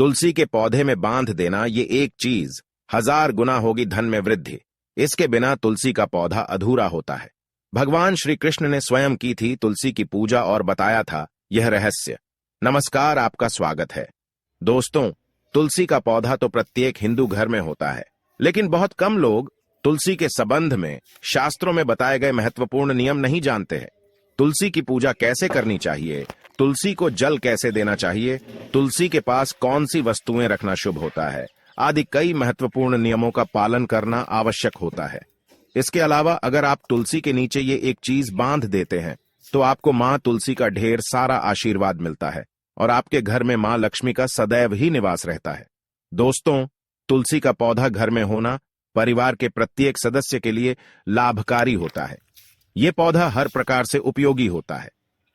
तुलसी के पौधे में बांध देना ये एक चीज 1000 गुना होगी धन में वृद्धि। इसके बिना तुलसी का पौधा अधूरा होता है। भगवान श्री कृष्ण ने स्वयं की थी तुलसी की पूजा और बताया था यह रहस्य। नमस्कार, आपका स्वागत है। दोस्तों, तुलसी का पौधा तो प्रत्येक हिंदू घर में होता है, लेकिन बहुत कम लोग तुलसी के संबंध में शास्त्रों में बताए गए महत्वपूर्ण नियम नहीं जानते हैं। तुलसी की पूजा कैसे करनी चाहिए, तुलसी को जल कैसे देना चाहिए, तुलसी के पास कौन सी वस्तुएं रखना शुभ होता है, आदि कई महत्वपूर्ण नियमों का पालन करना आवश्यक होता है। इसके अलावा अगर आप तुलसी के नीचे ये एक चीज बांध देते हैं तो आपको मां तुलसी का ढेर सारा आशीर्वाद मिलता है और आपके घर में मां लक्ष्मी का सदैव ही निवास रहता है। दोस्तों, तुलसी का पौधा घर में होना परिवार के प्रत्येक सदस्य के लिए लाभकारी होता है। ये पौधा हर प्रकार से उपयोगी होता है।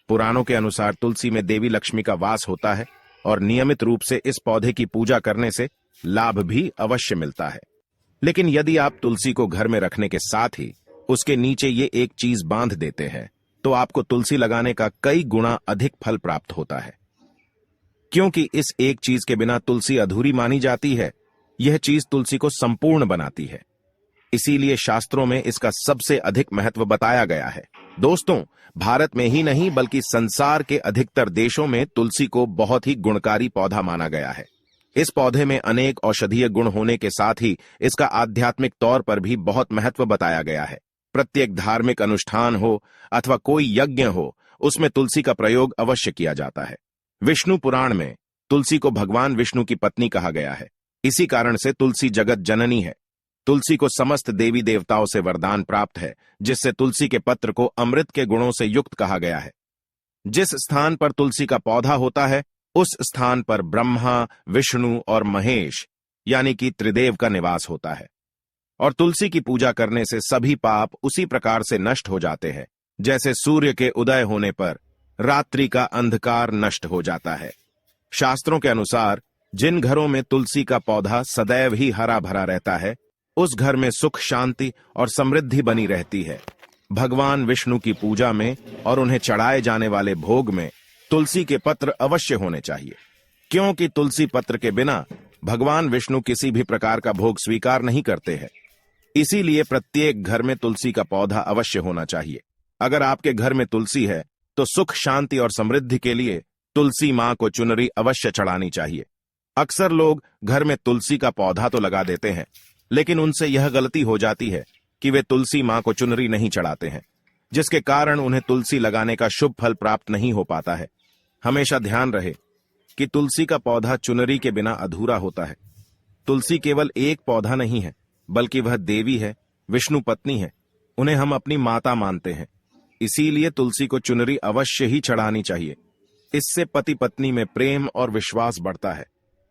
पुराणों के अनुसार तुलसी में देवी लक्ष्मी का वास होता है और नियमित रूप से इस पौधे की पूजा करने से लाभ भी अवश्य मिलता है। लेकिन यदि आप तुलसी को घर में रखने के साथ ही उसके नीचे ये एक चीज बांध देते हैं तो आपको तुलसी लगाने का कई गुना अधिक फल प्राप्त होता है, क्योंकि इस एक चीज के बिना तुलसी अधूरी मानी जाती है। यह चीज तुलसी को संपूर्ण बनाती है, इसीलिए शास्त्रों में इसका सबसे अधिक महत्व बताया गया है। दोस्तों, भारत में ही नहीं बल्कि संसार के अधिकतर देशों में तुलसी को बहुत ही गुणकारी पौधा माना गया है। इस पौधे में अनेक औषधीय गुण होने के साथ ही इसका आध्यात्मिक तौर पर भी बहुत महत्व बताया गया है। प्रत्येक धार्मिक अनुष्ठान हो अथवा कोई यज्ञ हो, उसमें तुलसी का प्रयोग अवश्य किया जाता है। विष्णु पुराण में तुलसी को भगवान विष्णु की पत्नी कहा गया है। इसी कारण से तुलसी जगत जननी है। तुलसी को समस्त देवी देवताओं से वरदान प्राप्त है, जिससे तुलसी के पत्र को अमृत के गुणों से युक्त कहा गया है। जिस स्थान पर तुलसी का पौधा होता है उस स्थान पर ब्रह्मा, विष्णु और महेश यानी कि त्रिदेव का निवास होता है। और तुलसी की पूजा करने से सभी पाप उसी प्रकार से नष्ट हो जाते हैं जैसे सूर्य के उदय होने पर रात्रि का अंधकार नष्ट हो जाता है। शास्त्रों के अनुसार जिन घरों में तुलसी का पौधा सदैव ही हरा भरा रहता है उस घर में सुख, शांति और समृद्धि बनी रहती है। भगवान विष्णु की पूजा में और उन्हें चढ़ाए जाने वाले भोग में तुलसी के पत्र अवश्य होने चाहिए, क्योंकि तुलसी पत्र के बिना भगवान विष्णु किसी भी प्रकार का भोग स्वीकार नहीं करते हैं। इसीलिए प्रत्येक घर में तुलसी का पौधा अवश्य होना चाहिए। अगर आपके घर में तुलसी है तो सुख, शांति और समृद्धि के लिए तुलसी मां को चुनरी अवश्य चढ़ानी चाहिए। अक्सर लोग घर में तुलसी का पौधा तो लगा देते हैं, लेकिन उनसे यह गलती हो जाती है कि वे तुलसी मां को चुनरी नहीं चढ़ाते हैं, जिसके कारण उन्हें तुलसी लगाने का शुभ फल प्राप्त नहीं हो पाता है। हमेशा ध्यान रहे कि तुलसी का पौधा चुनरी के बिना अधूरा होता है। तुलसी केवल एक पौधा नहीं है, बल्कि वह देवी है, विष्णु पत्नी है। उन्हें हम अपनी माता मानते हैं, इसीलिए तुलसी को चुनरी अवश्य ही चढ़ानी चाहिए। इससे पति पत्नी में प्रेम और विश्वास बढ़ता है।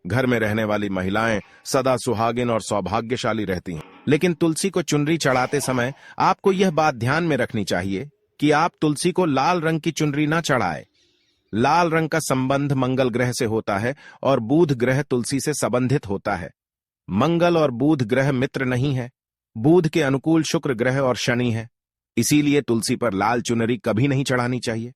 घर में रहने वाली महिलाएं सदा सुहागिन और सौभाग्यशाली रहती हैं। लेकिन तुलसी को चुनरी चढ़ाते समय आपको यह बात ध्यान में रखनी चाहिए कि आप तुलसी को लाल रंग की चुनरी ना चढ़ाएं। लाल रंग का संबंध मंगल ग्रह से होता है और बुध ग्रह तुलसी से संबंधित होता है। मंगल और बुध ग्रह मित्र नहीं है। बुध के अनुकूल शुक्र ग्रह और शनि है। इसीलिए तुलसी पर लाल चुनरी कभी नहीं चढ़ानी चाहिए।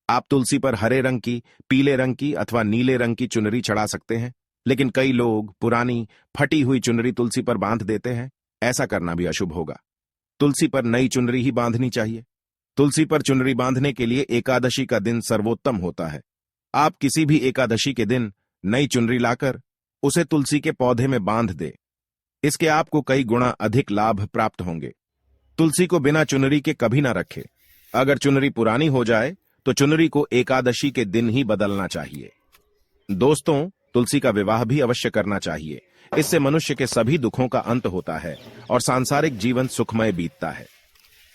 आप तुलसी पर हरे रंग की, पीले रंग की अथवा नीले रंग की चुनरी चढ़ा सकते हैं, लेकिन कई लोग पुरानी फटी हुई चुनरी तुलसी पर बांध देते हैं। ऐसा करना भी अशुभ होगा। तुलसी पर नई चुनरी ही बांधनी चाहिए। तुलसी पर चुनरी बांधने के लिए एकादशी का दिन सर्वोत्तम होता है। आप किसी भी एकादशी के दिन नई चुनरी लाकर उसे तुलसी के पौधे में बांध दे। इसके आपको कई गुना अधिक लाभ प्राप्त होंगे। तुलसी को बिना चुनरी के कभी ना रखे। अगर चुनरी पुरानी हो जाए तो चुनरी को एकादशी के दिन ही बदलना चाहिए। दोस्तों, तुलसी का विवाह भी अवश्य करना चाहिए। इससे मनुष्य के सभी दुखों का अंत होता है और सांसारिक जीवन सुखमय बीतता है।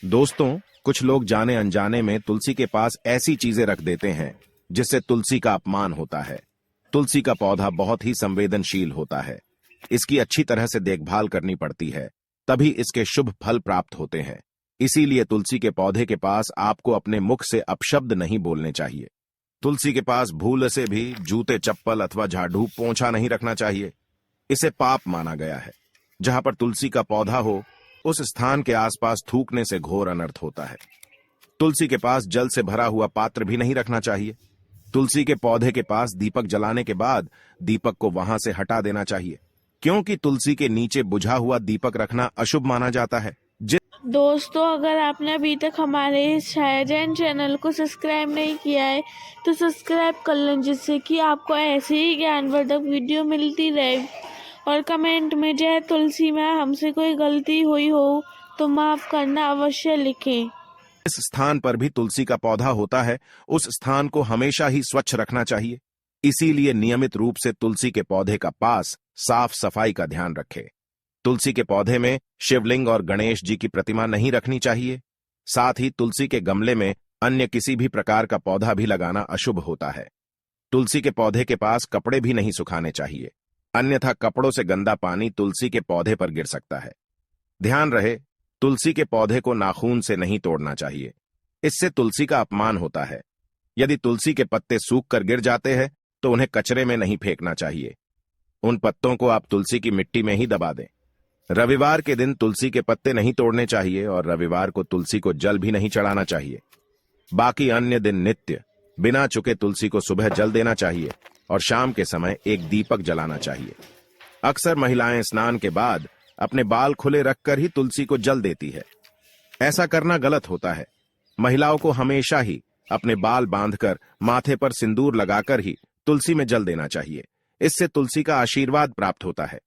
दोस्तों, कुछ लोग जाने अनजाने में तुलसी के पास ऐसी चीजें रख देते हैं जिससे तुलसी का अपमान होता है। तुलसी का पौधा बहुत ही संवेदनशील होता है। इसकी अच्छी तरह से देखभाल करनी पड़ती है, तभी इसके शुभ फल प्राप्त होते हैं। इसीलिए तुलसी के पौधे के पास आपको अपने मुख से अपशब्द नहीं बोलने चाहिए। तुलसी के पास भूल से भी जूते, चप्पल अथवा झाड़ू, पोंछा नहीं रखना चाहिए। इसे पाप माना गया है। जहां पर तुलसी का पौधा हो उस स्थान के आसपास थूकने से घोर अनर्थ होता है। तुलसी के पास जल से भरा हुआ पात्र भी नहीं रखना चाहिए। तुलसी के पौधे के पास दीपक जलाने के बाद दीपक को वहां से हटा देना चाहिए, क्योंकि तुलसी के नीचे बुझा हुआ दीपक रखना अशुभ माना जाता है। दोस्तों, अगर आपने अभी तक हमारे इस शायरजैन चैनल को सब्सक्राइब नहीं किया है तो सब्सक्राइब कर लें, जिससे कि आपको ऐसे ही ज्ञानवर्धक वीडियो मिलती रहे। और कमेंट में जय तुलसी माँ, हमसे कोई गलती हुई हो तो माफ करना अवश्य लिखें। जिस स्थान पर भी तुलसी का पौधा होता है उस स्थान को हमेशा ही स्वच्छ रखना चाहिए। इसीलिए नियमित रूप से तुलसी के पौधे का पास साफ सफाई का ध्यान रखें। तुलसी के पौधे में शिवलिंग और गणेश जी की प्रतिमा नहीं रखनी चाहिए। साथ ही तुलसी के गमले में अन्य किसी भी प्रकार का पौधा भी लगाना अशुभ होता है। तुलसी के पौधे के पास कपड़े भी नहीं सुखाने चाहिए, अन्यथा कपड़ों से गंदा पानी तुलसी के पौधे पर गिर सकता है। ध्यान रहे, तुलसी के पौधे को नाखून से नहीं तोड़ना चाहिए, इससे तुलसी का अपमान होता है। यदि तुलसी के पत्ते सूख कर गिर जाते हैं तो उन्हें कचरे में नहीं फेंकना चाहिए, उन पत्तों को आप तुलसी की मिट्टी में ही दबा दें। रविवार के दिन तुलसी के पत्ते नहीं तोड़ने चाहिए और रविवार को तुलसी को जल भी नहीं चढ़ाना चाहिए। बाकी अन्य दिन नित्य बिना चुके तुलसी को सुबह जल देना चाहिए और शाम के समय एक दीपक जलाना चाहिए। अक्सर महिलाएं स्नान के बाद अपने बाल खुले रखकर ही तुलसी को जल देती है। ऐसा करना गलत होता है। महिलाओं को हमेशा ही अपने बाल बांधकर माथे पर सिंदूर लगाकर ही तुलसी में जल देना चाहिए। इससे तुलसी का आशीर्वाद प्राप्त होता है।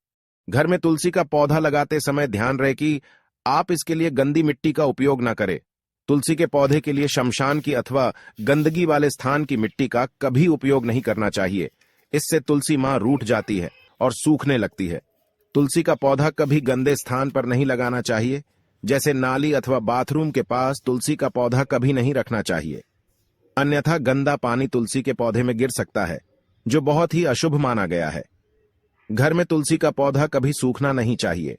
घर में तुलसी का पौधा लगाते समय ध्यान रहे कि आप इसके लिए गंदी मिट्टी का उपयोग न करें। तुलसी के पौधे के लिए शमशान की अथवा गंदगी वाले स्थान की मिट्टी का कभी उपयोग नहीं करना चाहिए। इससे तुलसी मां रूठ जाती है और सूखने लगती है। तुलसी का पौधा कभी गंदे स्थान पर नहीं लगाना चाहिए, जैसे नाली अथवा बाथरूम के पास तुलसी का पौधा कभी नहीं रखना चाहिए, अन्यथा गंदा पानी तुलसी के पौधे में गिर सकता है, जो बहुत ही अशुभ माना गया है। घर में तुलसी का पौधा कभी सूखना नहीं चाहिए।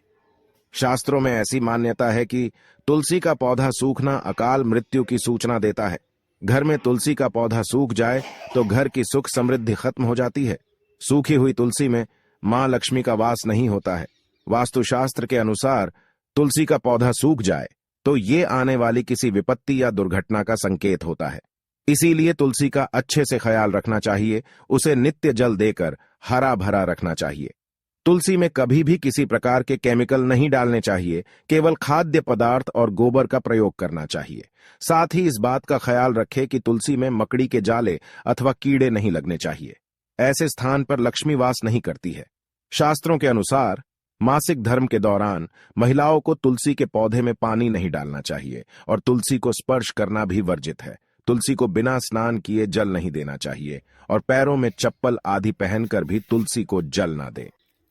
शास्त्रों में ऐसी मान्यता है कि तुलसी का पौधा सूखना अकाल मृत्यु की सूचना देता है। घर में तुलसी का पौधा सूख जाए तो घर की सुख समृद्धि खत्म हो जाती है। सूखी हुई तुलसी में मां लक्ष्मी का वास नहीं होता है। वास्तुशास्त्र के अनुसार तुलसी का पौधा सूख जाए तो ये आने वाली किसी विपत्ति या दुर्घटना का संकेत होता है। इसीलिए तुलसी का अच्छे से ख्याल रखना चाहिए, उसे नित्य जल देकर हरा भरा रखना चाहिए। तुलसी में कभी भी किसी प्रकार के केमिकल नहीं डालने चाहिए, केवल खाद्य पदार्थ और गोबर का प्रयोग करना चाहिए। साथ ही इस बात का ख्याल रखें कि तुलसी में मकड़ी के जाले अथवा कीड़े नहीं लगने चाहिए। ऐसे स्थान पर लक्ष्मी वास नहीं करती है। शास्त्रों के अनुसार मासिक धर्म के दौरान महिलाओं को तुलसी के पौधे में पानी नहीं डालना चाहिए और तुलसी को स्पर्श करना भी वर्जित है। तुलसी को बिना स्नान किए जल नहीं देना चाहिए और पैरों में चप्पल आदि पहनकर भी तुलसी को जल ना दें।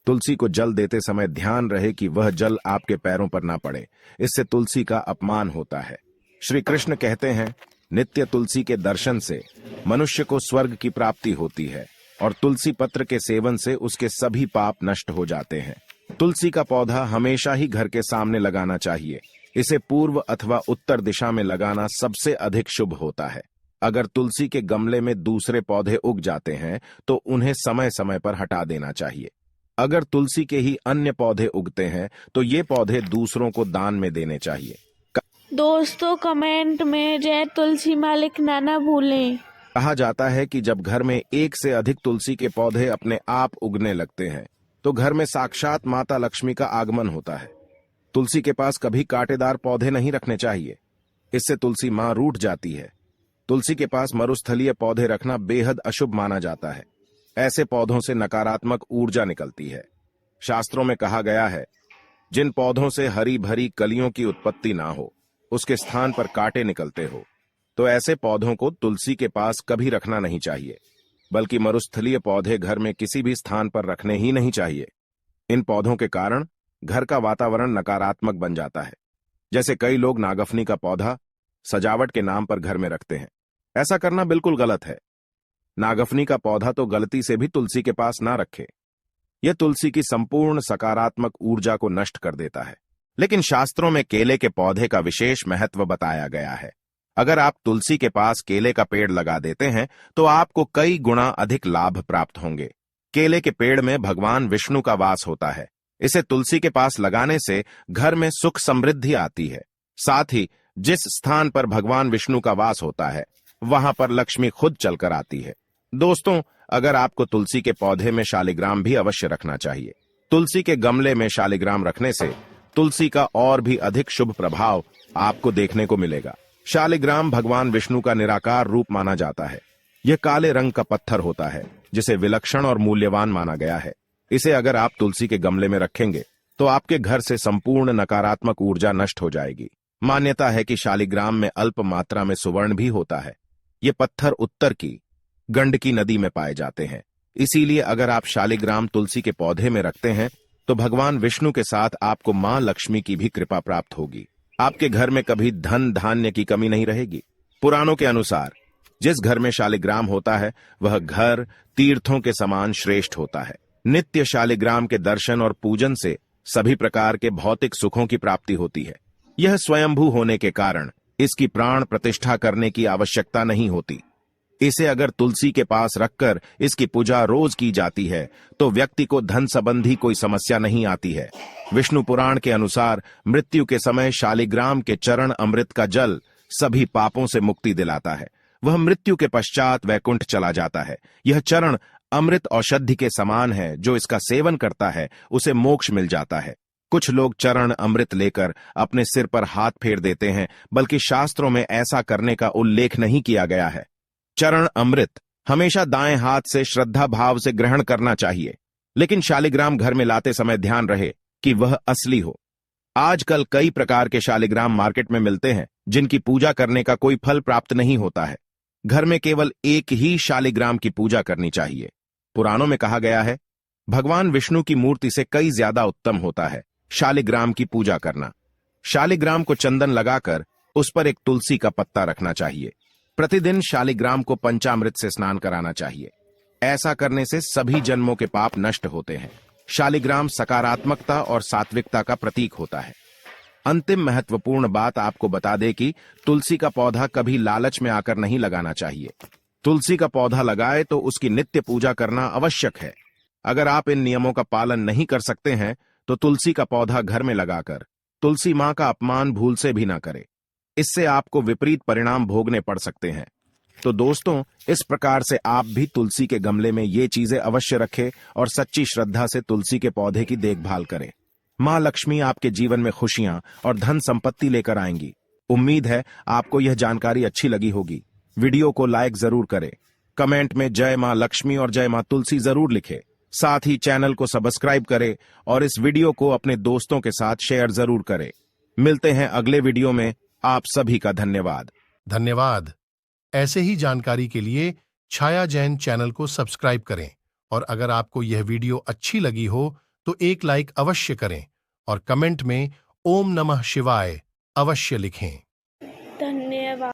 तुलसी को जल देते समय ध्यान रहे कि वह जल आपके पैरों पर ना पड़े, इससे तुलसी का अपमान होता है। श्री कृष्ण कहते हैं, नित्य तुलसी के दर्शन से मनुष्य को स्वर्ग की प्राप्ति होती है और तुलसी पत्र के सेवन से उसके सभी पाप नष्ट हो जाते हैं। तुलसी का पौधा हमेशा ही घर के सामने लगाना चाहिए। इसे पूर्व अथवा उत्तर दिशा में लगाना सबसे अधिक शुभ होता है। अगर तुलसी के गमले में दूसरे पौधे उग जाते हैं तो उन्हें समय समय पर हटा देना चाहिए। अगर तुलसी के ही अन्य पौधे उगते हैं तो ये पौधे दूसरों को दान में देने चाहिए। दोस्तों, कमेंट में जय तुलसी माँ लिखना ना भूलें। कहा जाता है कि जब घर में एक से अधिक तुलसी के पौधे अपने आप उगने लगते हैं तो घर में साक्षात माता लक्ष्मी का आगमन होता है। तुलसी के पास कभी कांटेदार पौधे नहीं रखने चाहिए, इससे तुलसी मां रूठ जाती है। तुलसी के पास मरुस्थलीय पौधे रखना बेहद अशुभ माना जाता है। ऐसे पौधों से नकारात्मक ऊर्जा निकलती है। शास्त्रों में कहा गया है, जिन पौधों से हरी भरी कलियों की उत्पत्ति ना हो, उसके स्थान पर कांटे निकलते हो, तो ऐसे पौधों को तुलसी के पास कभी रखना नहीं चाहिए। बल्कि मरुस्थलीय पौधे घर में किसी भी स्थान पर रखने ही नहीं चाहिए। इन पौधों के कारण घर का वातावरण नकारात्मक बन जाता है। जैसे कई लोग नागफनी का पौधा सजावट के नाम पर घर में रखते हैं। ऐसा करना बिल्कुल गलत है। नागफनी का पौधा तो गलती से भी तुलसी के पास ना रखे। यह तुलसी की संपूर्ण सकारात्मक ऊर्जा को नष्ट कर देता है। लेकिन शास्त्रों में केले के पौधे का विशेष महत्व बताया गया है। अगर आप तुलसी के पास केले का पेड़ लगा देते हैं तो आपको कई गुना अधिक लाभ प्राप्त होंगे। केले के पेड़ में भगवान विष्णु का वास होता है। इसे तुलसी के पास लगाने से घर में सुख समृद्धि आती है। साथ ही जिस स्थान पर भगवान विष्णु का वास होता है वहां पर लक्ष्मी खुद चलकर आती है। दोस्तों, अगर आपको तुलसी के पौधे में शालिग्राम भी अवश्य रखना चाहिए। तुलसी के गमले में शालिग्राम रखने से तुलसी का और भी अधिक शुभ प्रभाव आपको देखने को मिलेगा। शालिग्राम भगवान विष्णु का निराकार रूप माना जाता है। यह काले रंग का पत्थर होता है जिसे विलक्षण और मूल्यवान माना गया है। इसे अगर आप तुलसी के गमले में रखेंगे तो आपके घर से संपूर्ण नकारात्मक ऊर्जा नष्ट हो जाएगी। मान्यता है कि शालिग्राम में अल्प मात्रा में सुवर्ण भी होता है। ये पत्थर उत्तर की गंडकी नदी में पाए जाते हैं। इसीलिए अगर आप शालिग्राम तुलसी के पौधे में रखते हैं तो भगवान विष्णु के साथ आपको मां लक्ष्मी की भी कृपा प्राप्त होगी। आपके घर में कभी धन धान्य की कमी नहीं रहेगी। पुराणों के अनुसार जिस घर में शालिग्राम होता है वह घर तीर्थों के समान श्रेष्ठ होता है। नित्य शालिग्राम के दर्शन और पूजन से सभी प्रकार के भौतिक सुखों की प्राप्ति होती है। यह स्वयंभू होने के कारण इसकी प्राण प्रतिष्ठा करने की आवश्यकता नहीं होती। इसे अगर तुलसी के पास रखकर इसकी पूजा रोज की जाती है तो व्यक्ति को धन संबंधी कोई समस्या नहीं आती है। विष्णु पुराण के अनुसार मृत्यु के समय शालिग्राम के चरण अमृत का जल सभी पापों से मुक्ति दिलाता है। वह मृत्यु के पश्चात वैकुंठ चला जाता है। यह चरण अमृत औषधि के समान है। जो इसका सेवन करता है उसे मोक्ष मिल जाता है। कुछ लोग चरण अमृत लेकर अपने सिर पर हाथ फेर देते हैं, बल्कि शास्त्रों में ऐसा करने का उल्लेख नहीं किया गया है। चरण अमृत हमेशा दाएं हाथ से श्रद्धा भाव से ग्रहण करना चाहिए, लेकिन शालिग्राम घर में लाते समय ध्यान रहे कि वह असली हो। आजकल कई प्रकार के शालिग्राम मार्केट में मिलते हैं जिनकी पूजा करने का कोई फल प्राप्त नहीं होता है। घर में केवल एक ही शालिग्राम की पूजा करनी चाहिए। पुराणों में कहा गया है भगवान विष्णु की मूर्ति से कई ज्यादा उत्तम होता है शालिग्राम की पूजा करना। शालिग्राम को चंदन लगाकर उस पर एक तुलसी का पत्ता रखना चाहिए। प्रतिदिन शालिग्राम को पंचामृत से स्नान कराना चाहिए। ऐसा करने से सभी जन्मों के पाप नष्ट होते हैं। शालिग्राम सकारात्मकता और सात्विकता का प्रतीक होता है। अंतिम महत्वपूर्ण बात आपको बता दे कि तुलसी का पौधा कभी लालच में आकर नहीं लगाना चाहिए। तुलसी का पौधा लगाए तो उसकी नित्य पूजा करना आवश्यक है। अगर आप इन नियमों का पालन नहीं कर सकते हैं तो तुलसी का पौधा घर में लगाकर तुलसी मां का अपमान भूल से भी ना करें। इससे आपको विपरीत परिणाम भोगने पड़ सकते हैं। तो दोस्तों, इस प्रकार से आप भी तुलसी के गमले में ये चीजें अवश्य रखें और सच्ची श्रद्धा से तुलसी के पौधे की देखभाल करें। मां लक्ष्मी आपके जीवन में खुशियां और धन संपत्ति लेकर आएंगी। उम्मीद है आपको यह जानकारी अच्छी लगी होगी। वीडियो को लाइक जरूर करें, कमेंट में जय मां लक्ष्मी और जय मां तुलसी जरूर लिखें। साथ ही चैनल को सब्सक्राइब करें और इस वीडियो को अपने दोस्तों के साथ शेयर जरूर करें। मिलते हैं अगले वीडियो में। आप सभी का धन्यवाद। धन्यवाद। ऐसे ही जानकारी के लिए छाया जैन चैनल को सब्सक्राइब करें और अगर आपको यह वीडियो अच्छी लगी हो तो एक लाइक अवश्य करें और कमेंट में ओम नमः शिवाय अवश्य लिखें। धन्यवाद।